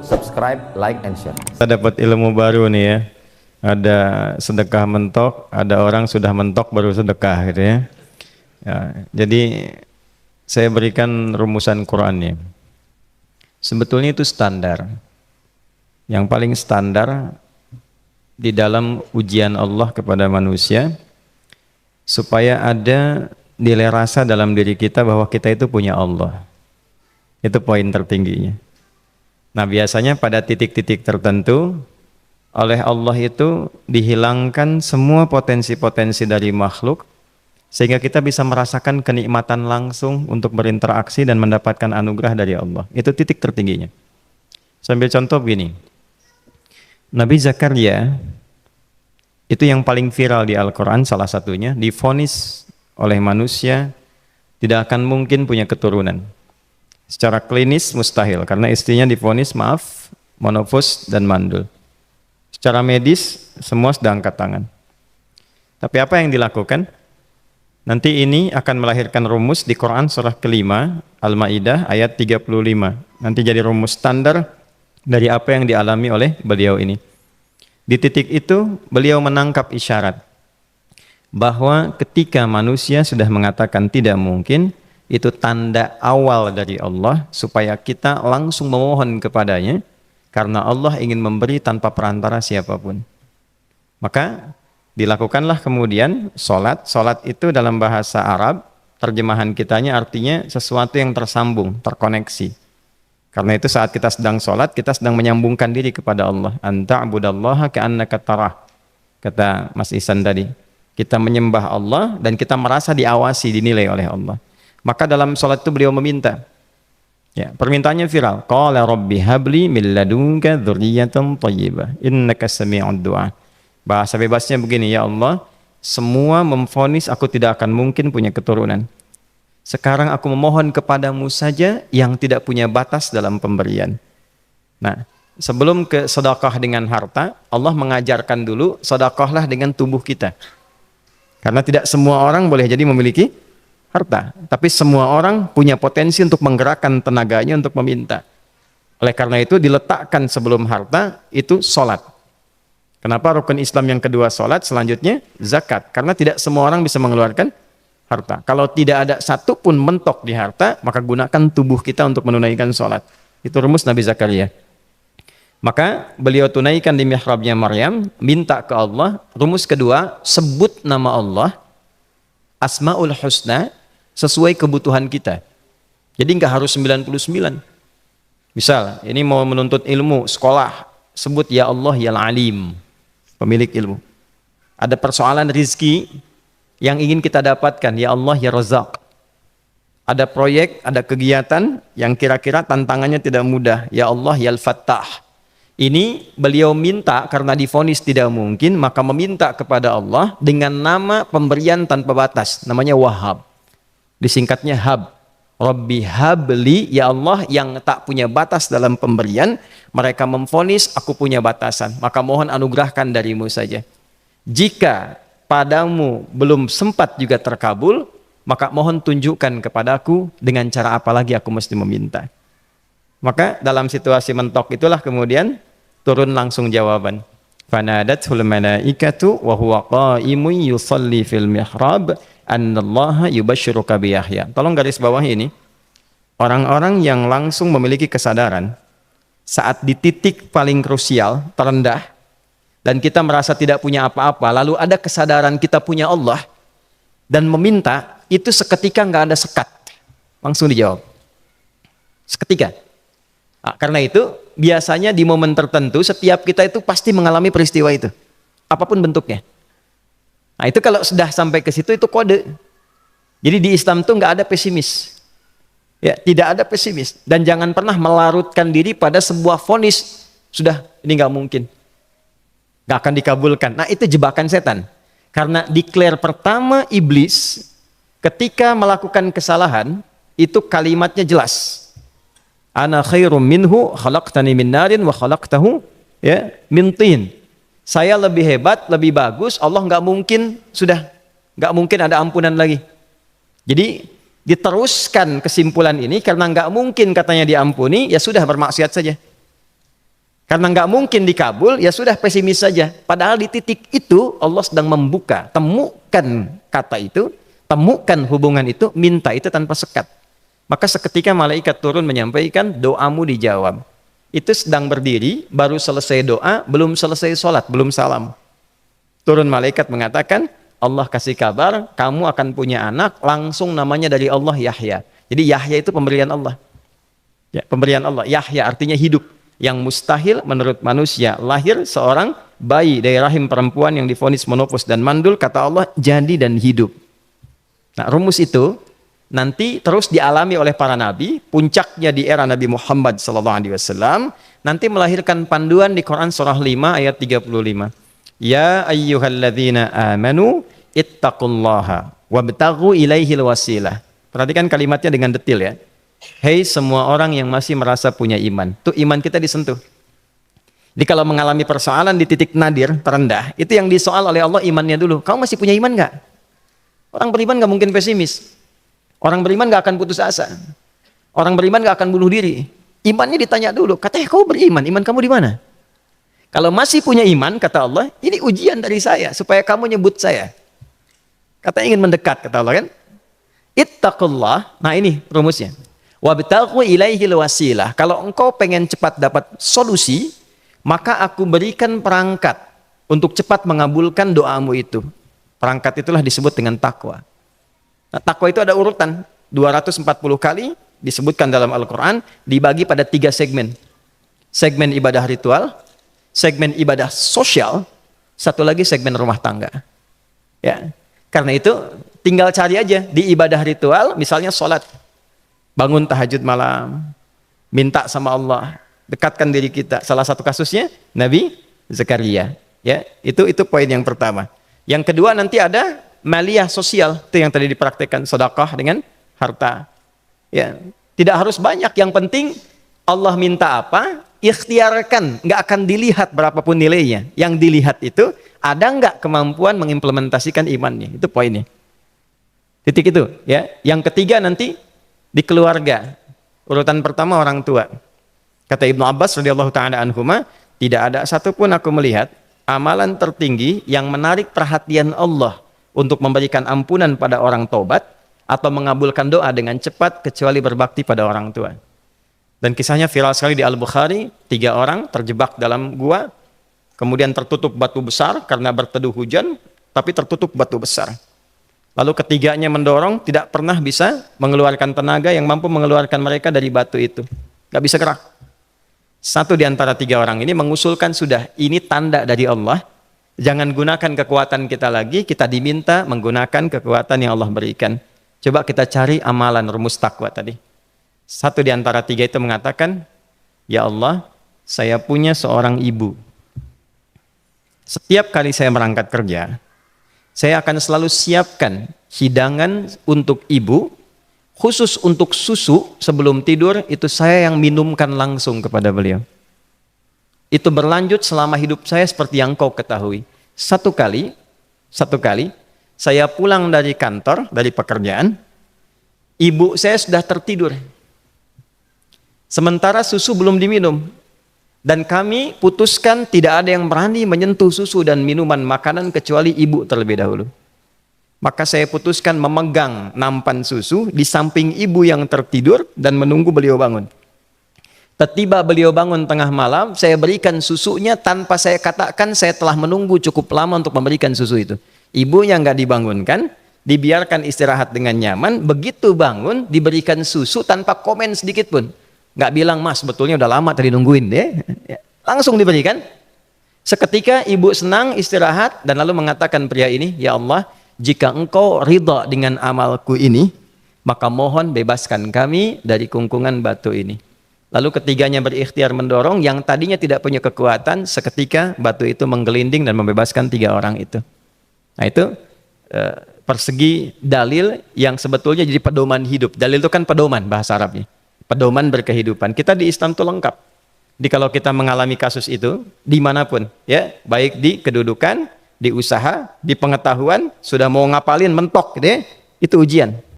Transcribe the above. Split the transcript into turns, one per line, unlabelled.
subscribe, like, and share.
Kita dapat ilmu baru nih ya. Ada sedekah mentok, ada orang sudah mentok baru sedekah gitu ya. Ya, jadi saya berikan rumusan Qur'annya. Sebetulnya itu standar. Yang paling standar di dalam ujian Allah kepada manusia supaya ada nilai rasa dalam diri kita bahwa kita itu punya Allah. Itu poin tertingginya. Nah, biasanya pada titik-titik tertentu oleh Allah itu dihilangkan semua potensi-potensi dari makhluk sehingga kita bisa merasakan kenikmatan langsung untuk berinteraksi dan mendapatkan anugerah dari Allah. Itu titik tertingginya. Sambil contoh begini. Nabi Zakaria itu yang paling viral di Al-Quran, salah satunya divonis oleh manusia tidak akan mungkin punya keturunan. Secara klinis mustahil karena istrinya divonis monofus dan mandul. Secara medis semua sudah angkat tangan. Tapi apa yang dilakukan? Nanti ini akan melahirkan rumus di Quran surah kelima Al-Maidah ayat 35. Nanti jadi rumus standar dari apa yang dialami oleh beliau ini. Di titik itu beliau menangkap isyarat bahwa ketika manusia sudah mengatakan tidak mungkin, itu tanda awal dari Allah supaya kita langsung memohon kepadanya karena Allah ingin memberi tanpa perantara siapapun. Maka dilakukanlah kemudian sholat. Sholat itu dalam bahasa Arab, terjemahan kitanya artinya sesuatu yang tersambung, terkoneksi. Karena itu saat kita sedang sholat, kita sedang menyambungkan diri kepada Allah. Anta'budallaha ka'annaka tarah. Kata Mas Ihsan tadi. Kita menyembah Allah dan kita merasa diawasi, dinilai oleh Allah. Maka dalam sholat itu beliau meminta. Ya, permintaannya viral. Qala rabbi habli min ladunka dzurriyyatan thayyibah innaka sami'ud du'a. Bahasa bebasnya begini, ya Allah, semua memvonis aku tidak akan mungkin punya keturunan. Sekarang aku memohon kepadamu saja yang tidak punya batas dalam pemberian. Nah, sebelum ke sedekah dengan harta, Allah mengajarkan dulu sedekahlah dengan tubuh kita. Karena tidak semua orang boleh jadi memiliki harta, tapi semua orang punya potensi untuk menggerakkan tenaganya untuk meminta. Oleh karena itu diletakkan sebelum harta itu sholat. Kenapa rukun Islam yang kedua sholat, selanjutnya zakat? Karena tidak semua orang bisa mengeluarkan harta. Kalau tidak ada satu pun mentok di harta, maka gunakan tubuh kita untuk menunaikan sholat. Itu rumus Nabi Zakaria. Maka beliau tunaikan di mihrabnya Maryam, minta ke Allah. Rumus kedua, sebut nama Allah, Asmaul Husna, sesuai kebutuhan kita. Jadi nggak harus 99. Misal, ini mau menuntut ilmu, sekolah, sebut ya Allah ya Alim, pemilik ilmu. Ada persoalan rizki yang ingin kita dapatkan, ya Allah ya Razzaq. Ada proyek, ada kegiatan yang kira-kira tantangannya tidak mudah, ya Allah ya Al-Fattah. Ini beliau minta karena divonis tidak mungkin, maka meminta kepada Allah dengan nama pemberian tanpa batas, namanya Wahhab. Disingkatnya Hab. Rabbi habli, ya Allah yang tak punya batas dalam pemberian, mereka memvonis aku punya batasan, maka mohon anugerahkan darimu saja. Jika padamu belum sempat juga terkabul, maka mohon tunjukkan kepadaku dengan cara apa lagi aku mesti meminta. Maka dalam situasi mentok itulah kemudian turun langsung jawaban. Fanadathul malaikatu wa huwa qa'imun yusalli fil mihrab annallaha yubashshiruka bi Yahya. Tolong garis bawah ini. Orang-orang yang langsung memiliki kesadaran saat di titik paling krusial, terendah, dan kita merasa tidak punya apa-apa, lalu ada kesadaran kita punya Allah dan meminta, itu seketika nggak ada sekat, langsung dijawab seketika. Nah, karena itu biasanya di momen tertentu setiap kita itu pasti mengalami peristiwa itu, apapun bentuknya. Nah, itu kalau sudah sampai ke situ itu kode. Jadi di Islam tuh nggak ada pesimis, ya, tidak ada pesimis, dan jangan pernah melarutkan diri pada sebuah vonis sudah ini nggak mungkin, nggak akan dikabulkan. Nah, itu jebakan setan. Karena declare pertama iblis ketika melakukan kesalahan itu kalimatnya jelas. Ana khairum minhu khalaqtani min narin wa khalaqtahu ya min tin. Saya lebih hebat, lebih bagus. Allah nggak mungkin ada ampunan lagi. Jadi diteruskan kesimpulan ini karena nggak mungkin katanya diampuni, ya sudah bermaksiat saja. Karena nggak mungkin dikabul, ya sudah pesimis saja. Padahal di titik itu Allah sedang membuka. Temukan kata itu, temukan hubungan itu, minta itu tanpa sekat. Maka seketika malaikat turun menyampaikan, doamu dijawab. Itu sedang berdiri, baru selesai doa, belum selesai sholat, belum salam. Turun malaikat mengatakan, Allah kasih kabar, kamu akan punya anak, langsung namanya dari Allah Yahya. Jadi Yahya itu pemberian Allah. Ya, pemberian Allah. Yahya artinya hidup. Yang mustahil menurut manusia, lahir seorang bayi dari rahim perempuan yang divonis menopause dan mandul, kata Allah jadi dan hidup. Nah, rumus itu nanti terus dialami oleh para nabi, puncaknya di era Nabi Muhammad SAW, nanti melahirkan panduan di Quran surah 5 ayat 35. Ya ayyuhalladzina amanu ittaqullaha wabtaghu ilaihil wasilah. Perhatikan kalimatnya dengan detail ya. Hei semua orang yang masih merasa punya iman. Tuh iman kita disentuh. Jadi kalau mengalami persoalan di titik nadir, terendah, itu yang disoal oleh Allah imannya dulu. Kamu masih punya iman nggak? Orang beriman nggak mungkin pesimis. Orang beriman nggak akan putus asa. Orang beriman nggak akan bunuh diri. Imannya ditanya dulu. Katanya kau beriman, iman kamu di mana? Kalau masih punya iman, kata Allah, ini ujian dari saya supaya kamu nyebut saya. Katanya ingin mendekat, kata Allah kan? Ittaqullah. Nah ini rumusnya. Wabtaghu ilaihil wasilah. Kalau engkau pengen cepat dapat solusi, maka aku berikan perangkat untuk cepat mengabulkan doamu itu. Perangkat itulah disebut dengan takwa. Nah, takwa itu ada urutan 240 kali disebutkan dalam Al-Quran, dibagi pada 3 segmen. Segmen ibadah ritual, segmen ibadah sosial, satu lagi segmen rumah tangga. Ya, karena itu tinggal cari aja di ibadah ritual, misalnya sholat. Bangun tahajud malam, minta sama Allah, dekatkan diri kita. Salah satu kasusnya Nabi Zakaria. Ya, itu poin yang pertama. Yang kedua nanti ada maliyah sosial, itu yang tadi dipraktekkan, sedekah dengan harta. Ya, tidak harus banyak, yang penting Allah minta apa, ikhtiarkan, nggak akan dilihat berapapun nilainya. Yang dilihat itu ada nggak kemampuan mengimplementasikan imannya, itu poinnya. Titik itu. Ya, yang ketiga nanti di keluarga. Urutan pertama orang tua. Kata Ibnu Abbas radhiyallahu taala anhuma, tidak ada satupun aku melihat amalan tertinggi yang menarik perhatian Allah untuk memberikan ampunan pada orang taubat atau mengabulkan doa dengan cepat kecuali berbakti pada orang tua. Dan kisahnya viral sekali di Al-Bukhari, 3 orang terjebak dalam gua, kemudian tertutup batu besar karena berteduh hujan, tapi tertutup batu besar. Lalu ketiganya mendorong, tidak pernah bisa mengeluarkan tenaga yang mampu mengeluarkan mereka dari batu itu. Gak bisa gerak. Satu di antara 3 orang ini mengusulkan, sudah, ini tanda dari Allah. Jangan gunakan kekuatan kita lagi, kita diminta menggunakan kekuatan yang Allah berikan. Coba kita cari amalan rumus takwa tadi. Satu di antara 3 itu mengatakan, ya Allah, saya punya seorang ibu. Setiap kali saya berangkat kerja, saya akan selalu siapkan hidangan untuk ibu, khusus untuk susu sebelum tidur, itu saya yang minumkan langsung kepada beliau. Itu berlanjut selama hidup saya seperti yang kau ketahui. Satu kali, saya pulang dari kantor, dari pekerjaan, ibu saya sudah tertidur. Sementara susu belum diminum. Dan kami putuskan tidak ada yang berani menyentuh susu dan minuman makanan kecuali ibu terlebih dahulu. Maka saya putuskan memegang nampan susu di samping ibu yang tertidur dan menunggu beliau bangun. Tiba beliau bangun tengah malam, saya berikan susunya tanpa saya katakan saya telah menunggu cukup lama untuk memberikan susu itu. Ibunya nggak dibangunkan, dibiarkan istirahat dengan nyaman. Begitu bangun, diberikan susu tanpa komen sedikit pun. Nggak bilang, mas betulnya udah lama tadi nungguin deh. Langsung diberikan. Seketika ibu senang istirahat dan lalu mengatakan pria ini, ya Allah, jika engkau ridha dengan amalku ini, maka mohon bebaskan kami dari kungkungan batu ini. Lalu ketiganya berikhtiar mendorong, yang tadinya tidak punya kekuatan, seketika batu itu menggelinding dan membebaskan 3 orang itu. Nah itu persegi dalil yang sebetulnya jadi pedoman hidup. Dalil itu kan pedoman bahasa Arabnya. Pedoman berkehidupan. Kita di Islam itu lengkap. Jadi kalau kita mengalami kasus itu dimanapun, ya, baik di kedudukan, di usaha, di pengetahuan, sudah mau ngapalin mentok, gitu ya, itu ujian.